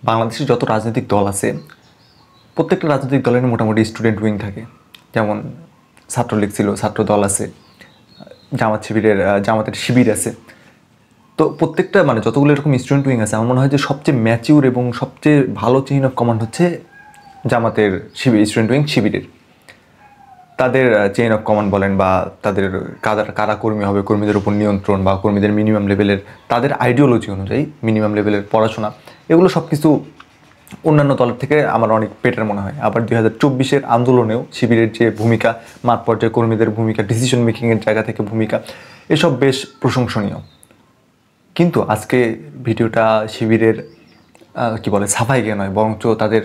বাংলাদেশে যত রাজনৈতিক দল আছে প্রত্যেকটা রাজনৈতিক দলের মোটামুটি স্টুডেন্ট উইং থাকে। যেমন ছাত্রলীগ ছিল, ছাত্র দল আছে, জামাতের শিবির আছে। তো প্রত্যেকটা যতগুলো এরকম স্টুডেন্ট উইং আছে, আমার মনে হয় যে সবচেয়ে ম্যাচিউর এবং সবচেয়ে ভালো চেইন অফ কমান্ড হচ্ছে জামাতের স্টুডেন্ট উইং শিবিরের। তাদের চেইন অফ কমান্ড বলেন বা তাদের কারা কর্মী হবে, কর্মীদের উপর নিয়ন্ত্রণ বা কর্মীদের মিনিমাম লেভেলের তাদের আইডিওলজি অনুযায়ী মিনিমাম লেভেলের পড়াশোনা, এগুলো সব কিছু অন্যান্য দলের থেকে আমার অনেক বেটার মনে হয়। আবার 2024-এর আন্দোলনেও শিবিরের যে ভূমিকা, মাঠ পর্যায়ে কর্মীদের ভূমিকা, ডিসিশন মেকিংয়ের জায়গা থেকে ভূমিকা, এসব বেশ প্রশংসনীয়। কিন্তু আজকে ভিডিওটা শিবিরের সাফাই গিয়ে নয়, বরঞ্চ তাদের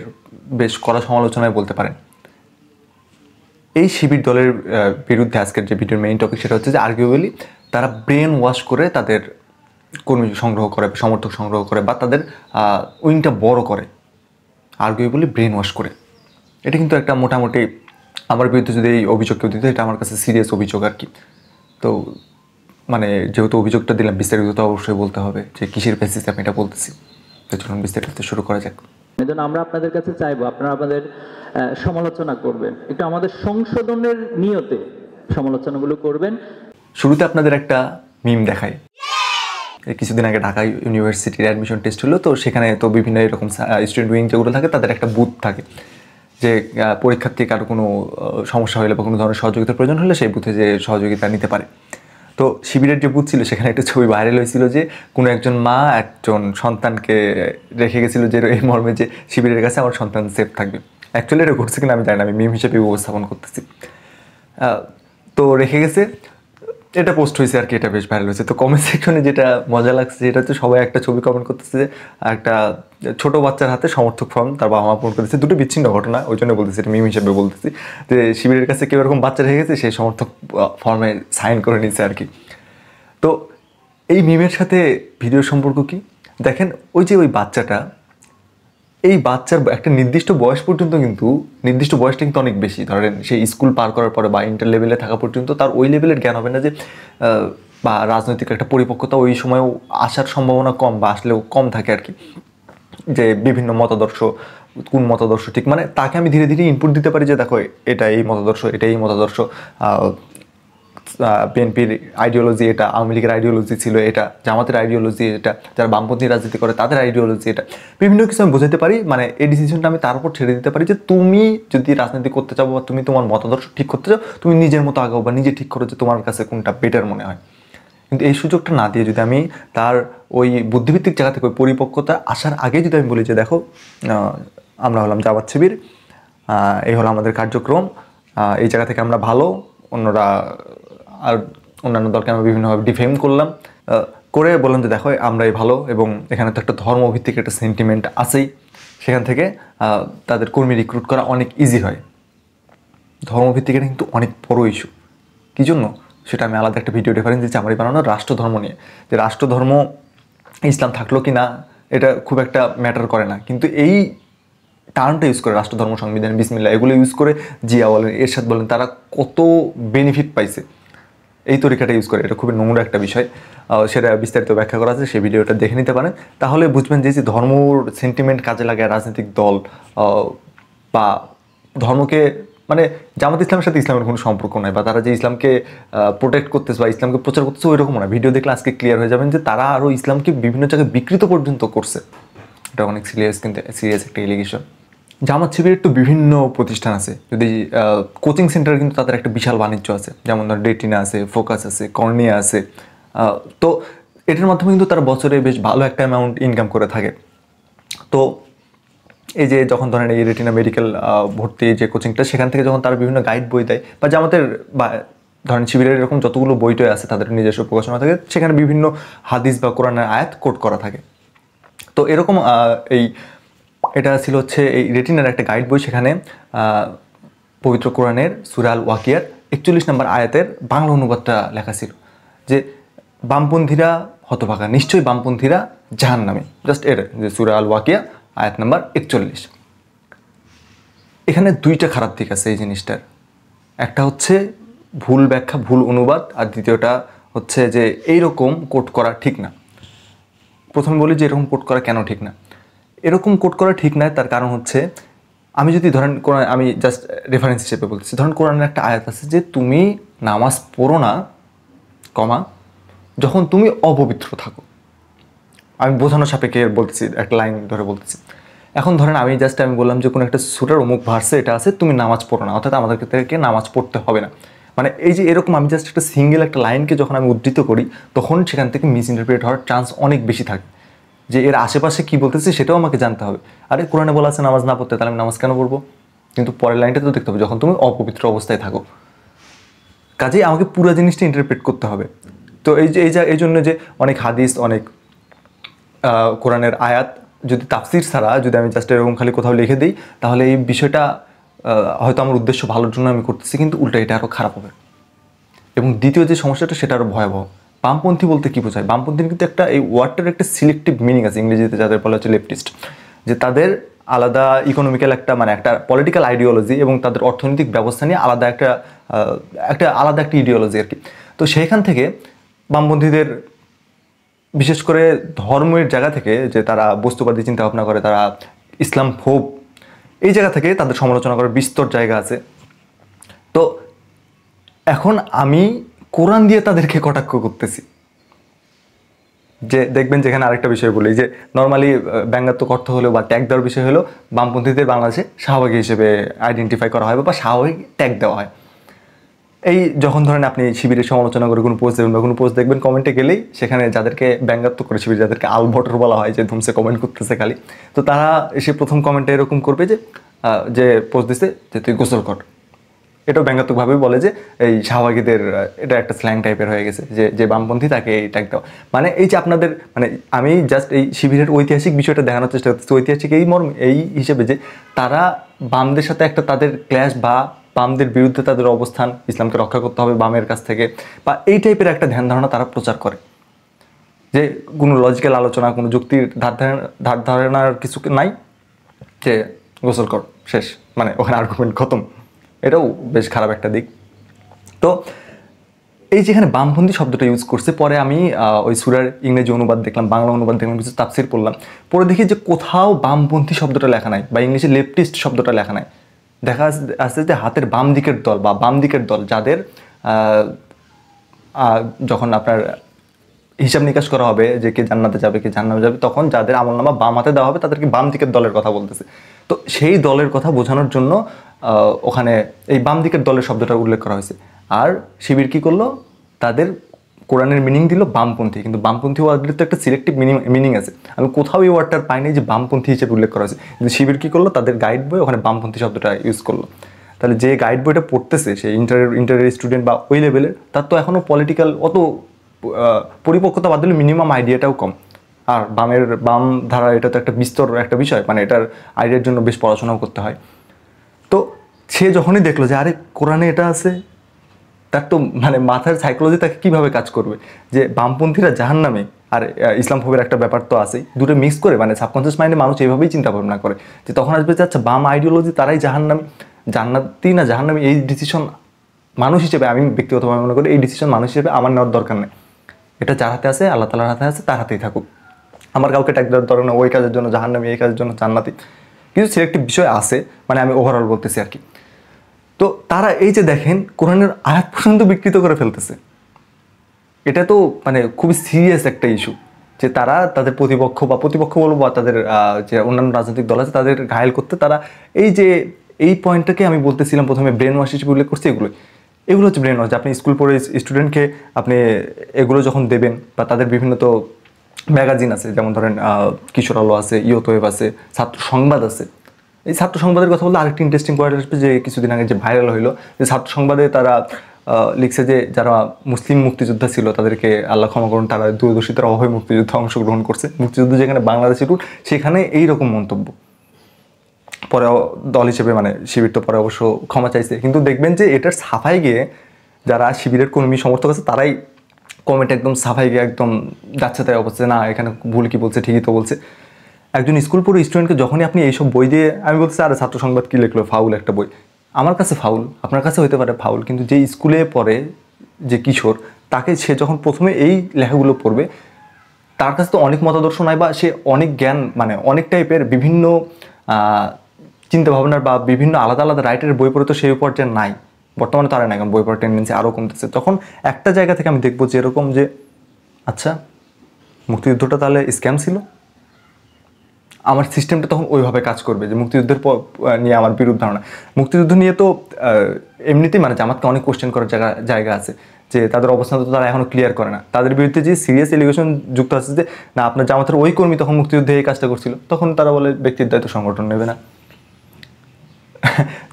বেশ কড়া সমালোচনায় বলতে পারেন। এই শিবির দলের বিরুদ্ধে আজকের যে ভিডিওর মেইন টপিক সেটা হচ্ছে যে আর্গুয়েবলি তারা ব্রেন ওয়াশ করে তাদের কর্মী সংগ্রহ করে, সমর্থক সংগ্রহ করে বা তাদের উইংটা বড় করে, আর্গুয়েবলি ব্রেন ওয়াশ করে। এটা কিন্তু একটা মোটামুটি আমার বিরুদ্ধে যদি এই অভিযোগ কেউ দিত, এটা আমার কাছে সিরিয়াস অভিযোগ আর কি। তো যেহেতু অভিযোগটা দিলাম, বিস্তারিত তো অবশ্যই বলতে হবে যে কিসের বেসিসে আমি এটা বলতেছি। তো চলুন বিস্তারিত শুরু করা যাক। এজন্য আমরা আপনাদের কাছে চাইবো আপনারা আমাদের সমালোচনা করবেন, একটু আমাদের সংশোধনের নিয়তে সমালোচনাগুলো করবেন। শুরুতে আপনাদের একটা মিম দেখাই। কিছুদিন আগে ঢাকা ইউনিভার্সিটির অ্যাডমিশন টেস্ট হলো, তো সেখানে তো বিভিন্ন এরকম স্টুডেন্ট উইং যেগুলো থাকে তাদের একটা বুথ থাকে, যে পরীক্ষার্থী কারো কোনো সমস্যা হলে বা কোনো ধরনের সহযোগিতার প্রয়োজন হলে সেই বুথে যে সহযোগিতা নিতে পারে। তো শিবিরের যে বুথ ছিল সেখানে একটা ছবি ভাইরাল হয়েছিল যে কোনো একজন মা একজন সন্তানকে রেখে গেছিলো, যে এই মর্মে যে শিবিরের কাছে আমার সন্তান সেফ থাকবে। অ্যাকচুয়ালি এটা ঘটছে কিনা আমি জানি না, আমি মিম হিসেবে উপস্থাপন করতেছি। তো রেখে গেছে, এটা পোস্ট হয়েছে আর কি, এটা বেশ ভাইরাল হয়েছে। তো কমেন্ট সেকশনে যেটা মজা লাগছে সেটা হচ্ছে সবাই একটা ছবি কমেন্ট করতেছে যে একটা ছোট বাচ্চার হাতে সমর্থক ফর্ম তার বাবা মা পূরণ করতেছে। দুটো বিচ্ছিন্ন ঘটনা, ওই জন্য বলতেছি, এটা মিম হিসেবে বলতেছি যে শিবিরের কাছে কেউ এরকম বাচ্চা রেখে গেছে, সেই সমর্থক ফর্মে সাইন করে নিচ্ছে আর কি। তো এই মিমের সাথে ভিডিওর সম্পর্ক কি দেখেন, ওই বাচ্চাটা, এই বাচ্চার একটা নির্দিষ্ট বয়স পর্যন্ত, কিন্তু নির্দিষ্ট বয়সটা কিন্তু অনেক বেশি, ধরেন সেই স্কুল পার করার পরে বা ইন্টার লেভেলে থাকা পর্যন্ত তার ওই লেভেলের জ্ঞান হবে না যে বা রাজনৈতিক একটা পরিপক্কতা ওই সময়ও আসার সম্ভাবনা কম বা আসলেও কম থাকে আর কি, যে বিভিন্ন মতাদর্শ, কোন মতাদর্শ ঠিক, তাকে আমি ধীরে ধীরে ইনপুট দিতে পারি যে দেখো এটা এই মতাদর্শ, এটা এই মতাদর্শ, বিএনপির আইডিওলজি এটা, আওয়ামী লীগের আইডিওলজি ছিল এটা, জামাতের আইডিওলজি এটা, যারা বামপন্থী রাজনীতি করে তাদের আইডিওলজি এটা, বিভিন্ন কিছু আমি বোঝাতে পারি। এই ডিসিশনটা আমি তার উপর ছেড়ে দিতে পারি যে তুমি যদি রাজনীতি করতে চাও বা তুমি তোমার মতাদর্শ ঠিক করতে চাও, তুমি নিজের মতো আগাও বা নিজে ঠিক করো যে তোমার কাছে কোনটা বেটার মনে হয়। কিন্তু এই সুযোগটা না দিয়ে যদি আমি তার ওই বুদ্ধিভিত্তিক জায়গা থেকে ওই পরিপক্কতা আসার আগে যদি আমি বলি যে দেখো আমরা হলাম জামাত শিবির, এই হলো আমাদের কার্যক্রম, এই জায়গা থেকে আমরা ভালো, অন্যরা আর অন্যান্য দলকে আমরা বিভিন্নভাবে ডিফেম করলাম, করে বললাম যে দেখো আমরাই ভালো এবং এখানে তো একটা ধর্মভিত্তিক একটা সেন্টিমেন্ট আছেই, সেখান থেকে তাদের কর্মী রিক্রুট করা অনেক ইজি হয়। ধর্মভিত্তিক এটা কিন্তু অনেক বড় ইস্যু। কী জন্য সেটা আমি আলাদা একটা ভিডিও রেফারেন্স দিচ্ছি আমারই বানানো, রাষ্ট্রধর্ম নিয়ে, যে রাষ্ট্রধর্ম ইসলাম থাকলো কি না এটা খুব একটা ম্যাটার করে না, কিন্তু এই টার্মটা ইউজ করে রাষ্ট্রধর্ম, সংবিধান, বিসমিল্লাহ, এগুলো ইউজ করে জিয়া বলেন, এরশাদ বলেন, তারা কত বেনিফিট পাইছে এই তরিকাটা ইউজ করে। এটা খুবই নোংরা একটা বিষয়, সেটা বিস্তারিত ব্যাখ্যা করা আছে, সেই ভিডিওটা দেখে নিতে পারেন। তাহলে বুঝবেন যে ধর্মর সেন্টিমেন্ট কাজে লাগায় রাজনৈতিক দল বা ধর্মকে, জামাত ইসলামের সাথে ইসলামের কোনো সম্পর্ক নাই, বা তারা যে ইসলামকে প্রোটেক্ট করতেছে বা ইসলামকে প্রচার করতেছে ওই রকম না। ভিডিও দেখলে আজকে ক্লিয়ার হয়ে যাবেন যে তারা আরও ইসলামকে বিভিন্ন জায়গায় বিকৃত পর্যন্ত করছে। এটা অনেক সিরিয়াস একটা এলিগেশন। জামাত শিবিরের তো বিভিন্ন প্রতিষ্ঠান আছে, যদি কোচিং সেন্টার কিন্তু তাদের একটা বিশাল বাণিজ্য আছে, যেমন ধর রেটিনা আছে, ফোকাস আছে, কর্নিয়া আছে। তো এটার মাধ্যমে কিন্তু তারা বছরে বেশ ভালো একটা অ্যামাউন্ট ইনকাম করে থাকে। তো এই যে যখন ধরেন এই রেটিনা মেডিকেল ভর্তি যে কোচিংটা, সেখান থেকে যখন তারা বিভিন্ন গাইড বই দেয় বা জামাতের বা ধরেন শিবিরের এরকম যতগুলো বই টই আছে তাদের নিজস্ব প্রকাশনা থাকে, সেখানে বিভিন্ন হাদিস বা কোরআনের আয়াত কোট করা থাকে। তো এরকম এটা ছিল হচ্ছে এই রেটিনার একটা গাইড বই, সেখানে পবিত্র কোরআনের সূরা আল ওয়াকিয়ার 41 নম্বর আয়াতের বাংলা অনুবাদটা লেখা ছিল যে বামপন্থীরা হতভাগা, নিশ্চয়ই বামপন্থীরা জাহান্নামী, জাস্ট এটা যে সূরা আল ওয়াকিয়া আয়াত নাম্বার 41। এখানে দুইটা খারাপ দিক আছে এই জিনিসটার, একটা হচ্ছে ভুল ব্যাখ্যা, ভুল অনুবাদ, আর দ্বিতীয়টা হচ্ছে যে এইরকম কোট করা ঠিক না। প্রথমে বলি যে এরকম কোট করা কেন ঠিক না। এরকম কোট করা ঠিক নয়। তার কারণ হচ্ছে আমি যদি ধরেন কোরআন, আমি জাস্ট রেফারেন্স হিসেবে বলতেছি, ধরেন কোরআনের একটা আয়াত আছে যে তুমি নামাজ পড়ো না কমা যখন তুমি অপবিত্র থাকো। আমি বোঝানোর সাপেক্ষে বলতেছি, একটা লাইন ধরে বলতেছি। এখন ধরেন আমি বললাম যে কোনো একটা সূরার অমুক ভার্সে এটা আছে, তুমি নামাজ পড়ো না, অর্থাৎ আমাদেরকে নামাজ পড়তে হবে না। মানে এই যে এরকম আমি জাস্ট একটা সিঙ্গেল একটা লাইনকে যখন আমি উদ্ধৃত করি তখন সেখান থেকে মিস ইন্টারপ্রিট হওয়ার চান্স অনেক বেশি থাকে, যে এর আশেপাশে কী বলতেছে সেটাও আমাকে জানতে হবে। আরে কোরআনে বলা আছে নামাজ না পড়তে, তাহলে আমি নামাজ কেন পড়বো? কিন্তু পরের লাইনটা তো দেখতে হবে, যখন তুমি অপবিত্র অবস্থায় থাকো। কাজেই আমাকে পুরো জিনিসটা ইন্টারপ্রেট করতে হবে। তো এই জন্য যে অনেক হাদিস, অনেক কোরআনের আয়াত যদি তাফসির ছাড়া যদি আমি জাস্ট এরকম খালি কোথাও লিখে দিই, তাহলে এই বিষয়টা হয়তো আমার উদ্দেশ্য ভালোর জন্য আমি করতেছি, কিন্তু উল্টা এটা আরও খারাপ হবে। এবং দ্বিতীয় যে সমস্যাটা সেটা আরও ভয়াবহ। বামপন্থী বলতে কী বোঝায়? বামপন্থীর কিন্তু একটা এই ওয়ার্ডটার একটা সিলেক্টিভ মিনিং আছে, ইংরেজিতে যাদের বলা হচ্ছে লেফটিস্ট, যে তাদের আলাদা ইকোনমিক্যাল একটা মানে একটা পলিটিক্যাল আইডিওলজি এবং তাদের অর্থনৈতিক ব্যবস্থা নিয়ে আলাদা একটা আলাদা একটা ইডিওলজি আর কি। তো সেইখান থেকে বামপন্থীদের বিশেষ করে ধর্মের জায়গা থেকে, যে তারা বস্তুবাদী চিন্তা ভাবনা করে, তারা ইসলাম ফোব, এই জায়গা থেকে তাদের সমালোচনা করার বিস্তর জায়গা আছে। তো এখন আমি কোরআন দিয়ে তাদেরকে কটাক্ষ করতেছি। যে দেখবেন যেখানে আরেকটা বিষয় বলি, যে নর্মালি ব্যঙ্গাত্মক অর্থ হলেও বা ট্যাগ দেওয়ার বিষয় হলো বামপন্থীদের বাংলাদেশে শাহবাগী হিসেবে আইডেন্টিফাই করা হয় বা শাহবাগী ট্যাগ দেওয়া হয়। এই যখন ধরেন আপনি শিবিরের সমালোচনা করে কোনো পোস্ট দেবেন বা কোনো পোস্ট দেখবেন, কমেন্টে গেলেই সেখানে যাদেরকে ব্যঙ্গাত্মক করে শিবির, যাদেরকে আলভটর বলা হয়, যে ধুমসে কমেন্ট করতেছে খালি, তো তারা এসে প্রথম কমেন্টে এরকম করবে যে পোস্ট দিছে যে তুই গোসল কর। এটাও ব্যঙ্গাত্মকভাবে বলে যে এই শাহবাগীদের এটা একটা স্ল্যাং টাইপের হয়ে গেছে, যে বামপন্থী তাকে এই ট্যাগ দেওয়া। মানে এই যে আপনাদের মানে আমি জাস্ট এই শিবিরের ঐতিহাসিক বিষয়টা দেখানোর চেষ্টা করতেছি, ঐতিহাসিক এই হিসেবে যে তারা বামদের সাথে একটা তাদের ক্ল্যাশ বা বামদের বিরুদ্ধে তাদের অবস্থান, ইসলামকে রক্ষা করতে হবে বামের কাছ থেকে, বা এই টাইপের একটা ধ্যান ধারণা তারা প্রচার করে, যে কোনো লজিক্যাল আলোচনা, কোনো যুক্তির ধার ধারণার কিছু নাই, যে গোসল কর শেষ, মানে ওখানে আর্গুমেন্ট খতম। এটাও বেশ খারাপ একটা দিক। তো এই যেখানে বামপন্থী শব্দটা ইউজ করছে, পরে আমি ওই সূরার ইংরেজি অনুবাদ দেখলাম, বাংলা অনুবাদ দেখলাম, কিছু তাফসির পড়লাম, পরে দেখি যে কোথাও বামপন্থী শব্দটা লেখা নাই বা ইংলিশে লেফটিস্ট শব্দটা লেখা নাই। দেখা আসছে যে হাতের বাম দিকের দল বা বাম দিকের দল, যাদের যখন আপনার হিসাব নিকাশ করা হবে যে কে জান্নাতে যাবে কে জান্নাতে যাবে, তখন যাদের আমলনামা বাম হাতে দেওয়া হবে তাদেরকে বাম দিকের দলের কথা বলতেছে। তো সেই দলের কথা বোঝানোর জন্য ওখানে এই বাম দিকের দলের শব্দটা উল্লেখ করা হয়েছে। আর শিবির কী করলো, তাদের কোরআনের মিনিং দিল বামপন্থী, কিন্তু বামপন্থী ওয়ার্ডের তো একটা সিলেক্টিভ মিনিং আছে। আমি কোথাও এই ওয়ার্ডটার পাইনি যে বামপন্থী হিসেবে উল্লেখ করা হয়েছে, কিন্তু শিবির কী করলো, তাদের গাইড বই ওখানে বামপন্থী শব্দটা ইউজ করলো। তাহলে যে গাইড বইটা পড়তেছে সে ইন্টারের স্টুডেন্ট বা ওই লেভেলের, তার তো এখনও পলিটিক্যাল অত পরিপক্কতা বাদ দিলে মিনিমাম আইডিয়াটাও কম। আর বাম ধারা এটা তো একটা বিস্তর একটা বিষয়, মানে এটার আইডিয়ার জন্য বেশ পড়াশোনাও করতে হয়। তো সে যখনই দেখলো যে আরে কোরআনে এটা আছে, তার তো মানে মাথার সাইকোলজি তাকে কীভাবে কাজ করবে যে বামপন্থীরা জাহান্নামে আর ইসলাম ফোবের একটা ব্যাপার তো আছেই, দুটো মিক্স করে, মানে সাবকনসিয়াস মাইন্ডে মানুষ এইভাবেই চিন্তা ভাবনা করে যে তখন আসবে যে আচ্ছা বাম আইডিওলজি তারাই জাহান্নামী, জান্নাতি না জাহান্নামী, এই ডিসিশন মানুষ হিসেবে, আমি ব্যক্তিগতভাবে মনে করি এই ডিসিশন মানুষ হিসেবে আমার নেওয়ার দরকার নেই। এটা যার হাতে আছে, আল্লাহ তাআলার হাতে আছে, তার হাতেই থাকুক। আমার কাউকে ট্যাগ দেওয়ার দরকার না, ওই কাজের জন্য জাহান্নামী, এই কাজের জন্য জান্নাতি। কিছু সিলেক্টিভ বিষয় আছে, মানে আমি ওভারঅল বলতেছি আর কি। তো তারা এই যে দেখেন কোরআনের আয়াত পর্যন্ত বিকৃত করে ফেলতেছে। এটা তো মানে খুবই সিরিয়াস একটা ইস্যু, যে তারা তাদের প্রতিপক্ষ বলবো বা তাদের যে অন্যান্য রাজনৈতিক দল আছে তাদের ঘায়েল করতে তারা এই পয়েন্টটাকে আমি বলতেছিলাম প্রথমে ব্রেন ওয়াশ হিসেবে উল্লেখ করছি। এগুলো হচ্ছে ব্রেন ওয়াশ। আপনি স্কুল পড়ে স্টুডেন্টকে আপনি এগুলো যখন দেবেন, বা তাদের বিভিন্ন তো ম্যাগাজিন আছে, যেমন ধরেন কিশোর আলো আছে, ইয়ত ওয়েব আছে, ছাত্র সংবাদ আছে। এই ছাত্র সংবাদের কথা বলতে আরেকটি ইন্টারেস্টিং পয়েন্ট আসবে, যে কিছুদিন আগে যে ভাইরাল হইলো, যে ছাত্র সংবাদে তারা লিখছে যে যারা মুসলিম মুক্তিযোদ্ধা ছিল তাদেরকে আল্লাহ ক্ষমা করুন, তারা দূরদর্শিতার অভাবে মুক্তিযুদ্ধে অংশগ্রহণ করছে, মুক্তিযুদ্ধ যেখানে বাংলাদেশের রুট সেখানে এইরকম মন্তব্য। পরে দল হিসেবে মানে শিবির তো পরে অবশ্য ক্ষমা চাইছে, কিন্তু দেখবেন যে এটার সাফাই গিয়ে যারা শিবিরের কর্মী সমর্থক আছে তারাই কমেন্ট একদম সাফাই গিয়ে একদম যাচ্ছে তাই অবস্থা, না এখানে ভুল কি বলছে, ঠিকই তো বলছে। একজন স্কুল পড়ে স্টুডেন্টকে যখনই আপনি এইসব বই দিয়ে, আমি বলতেছি আরে ছাত্র সংবাদ কী লিখলো, ফাউল একটা বই। আমার কাছে ফাউল, আপনার কাছে হতে পারে ফাউল, কিন্তু যে স্কুলে পড়ে যে কিশোর, তাকে সে যখন প্রথমে এই লেখাগুলো পড়বে, তার কাছে তো অনেক মতাদর্শ নাই, বা সে অনেক জ্ঞান মানে অনেক টাইপের বিভিন্ন চিন্তা ভাবনার বা বিভিন্ন আলাদা আলাদা রাইটের বই পড়ে তো সেই পর্যায়ে নাই। বর্তমানে তারা না, এখন বই পড়ার টেন্ডেন্সি আরও কমতেছে। তখন একটা জায়গা থেকে আমি দেখবো যে এরকম যে আচ্ছা মুক্তিযুদ্ধটা তাহলে স্ক্যাম ছিল, আমার সিস্টেমটা তখন ওইভাবে কাজ করবে যে মুক্তিযুদ্ধের নিয়ে আমার বিরূপ ধারণা। মুক্তিযুদ্ধ নিয়ে তো এমনিতেই মানে জামাতকে অনেক কোশ্চেন করার জায়গা আছে, যে তাদের অবস্থান তো তারা এখনও ক্লিয়ার করে না। তাদের বিরুদ্ধে যে সিরিয়াস এলিগেশন যুক্ত আছে যে না আপনার জামাতের ওই কর্মী তখন মুক্তিযুদ্ধে এই কাজটা করছিল, তখন তারা বলে ব্যক্তির দায়িত্ব সংগঠন নেবে না।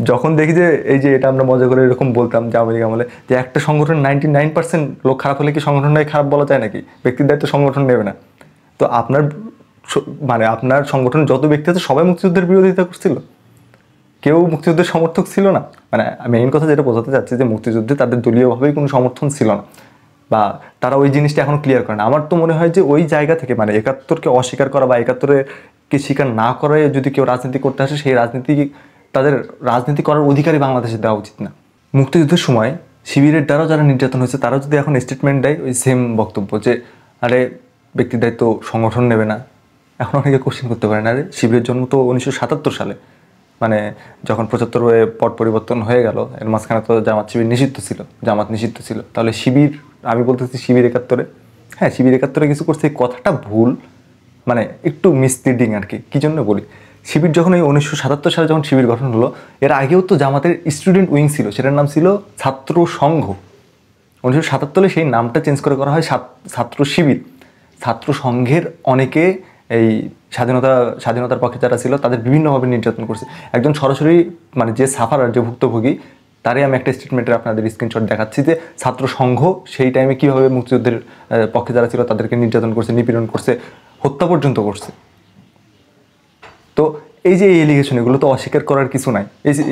যখন দেখি যে এই যে এটা আমরা মজা করে এরকম বলতাম যে আওয়ামী লীগ আমলে যে একটা সংগঠন 99% লোক খারাপ হলে কি সংগঠনটাই খারাপ বলা যায় নাকি? ব্যক্তির দায়িত্ব সংগঠন নেবে না। তো আপনার মানে আপনার সংগঠন যত ব্যক্তি আছে সবাই মুক্তিযুদ্ধের বিরোধিতা করছিল, কেউ মুক্তিযুদ্ধের সমর্থক ছিল না। মানে মেইন কথা যেটা বোঝাতে চাচ্ছি যে মুক্তিযুদ্ধে তাদের দলীয়ভাবেই কোনো সমর্থন ছিল না, বা তারা ওই জিনিসটা এখনো ক্লিয়ার করে না। আমার তো মনে হয় যে ওই জায়গা থেকে মানে 71কে অস্বীকার করা বা 71কে স্বীকার না করে যদি কেউ রাজনীতি করতে আসে, সেই রাজনীতি তাদের রাজনীতি করার অধিকারই বাংলাদেশে দেওয়া উচিত না। মুক্তিযুদ্ধের সময় শিবিরের দ্বারাও যারা নির্যাতন হয়েছে তারা যদি এখন স্টেটমেন্ট দেয় ওই সেম বক্তব্য যে আরে ব্যক্তির দায়িত্ব সংগঠন নেবে না, এখন অনেকে কোশ্চেন করতে পারে না, আরে শিবিরের জন্ম তো 1977 সালে, মানে যখন 75 পট পরিবর্তন হয়ে গেল, এর মাঝখানে তো জামাত শিবির নিষিদ্ধ ছিল, জামাত নিষিদ্ধ ছিল। তাহলে শিবির, আমি বলতেছি শিবির 71, হ্যাঁ শিবির 71 কিছু করছে, এই কথাটা ভুল, মানে একটু মিসলিডিং আর কি। কী জন্য বলি, শিবির যখন এই 1977 সালে যখন শিবির গঠন হলো, এর আগেও তো জামাতের স্টুডেন্ট উইং ছিল, সেটার নাম ছিল ছাত্র সংঘ। 1977 সেই নামটা চেঞ্জ করে করা হয় ছাত্র শিবির। ছাত্র সংঘের অনেকে এই স্বাধীনতার পক্ষে যারা ছিল তাদের বিভিন্নভাবে নির্যাতন করছে। একজন সরাসরি মানে যে সাফারার, যে ভুক্তভোগী, তারই আমি একটা স্টেটমেন্টের আপনাদের স্ক্রিনশট দেখাচ্ছি যে ছাত্র সংঘ সেই টাইমে কীভাবে মুক্তিযুদ্ধের পক্ষে যারা ছিল তাদেরকে নির্যাতন করছে, নিপীড়ন করছে, হত্যা পর্যন্ত করছে। তো এই যে এই এলিগেশন, এগুলো তো অস্বীকার করার কিছু নাই।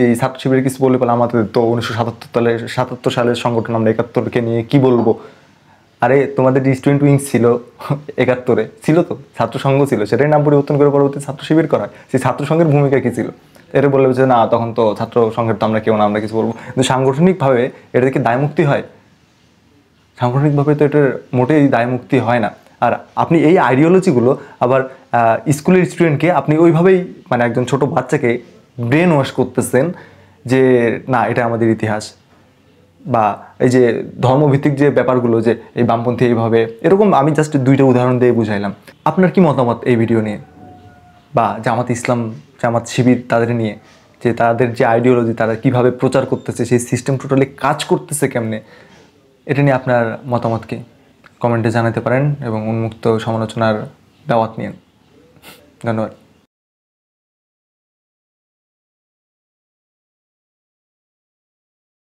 এই ছাত্র শিবিরের কিছু বললে বলে আমাদের তো 1977 সালের সংগঠন, আমরা 71কে নিয়ে কি বলবো? আরে তোমাদের স্টুডেন্ট উইং ছিল 71-এ, ছিল তো ছাত্র সংঘ ছিল, সেটাই নাম পরিবর্তন করে পরবর্তী ছাত্র শিবির করা। সেই ছাত্র সংঘের ভূমিকা কী ছিল? এরা বললে যে না তখন তো ছাত্র সংঘের তো আমরা কেউ না, আমরা কিছু বলবো। কিন্তু সাংগঠনিকভাবে এটা কি দায়মুক্তি হয়? সাংগঠনিকভাবে তো এটার মোটেই দায়মুক্তি হয় না। আর আপনি এই আইডিওলজিগুলো আবার স্কুলের স্টুডেন্টকে আপনি ওইভাবেই মানে একজন ছোট বাচ্চাকে ব্রেন ওয়াশ করতেছেন যে না এটা আমাদের ইতিহাস, বা এই যে ধর্মভিত্তিক যে ব্যাপারগুলো, যে এই বামপন্থী এইভাবে এরকম। আমি জাস্ট দুইটা উদাহরণ দিয়ে বুঝাইলাম। আপনার কি মতামত এই ভিডিও নিয়ে, বা জামাত ইসলাম, জামাত শিবির তাদের নিয়ে, যে তাদের যে আইডিওলজি তারা কিভাবে প্রচার করতেছে, সেই সিস্টেম টোটালি কাজ করতেছে কেমনে, এটা নিয়ে আপনার মতামত কি কমেন্টে জানাতে পারেন এবং উন্মুক্ত সমালোচনার দাওয়াত নিন। ধন্যবাদ।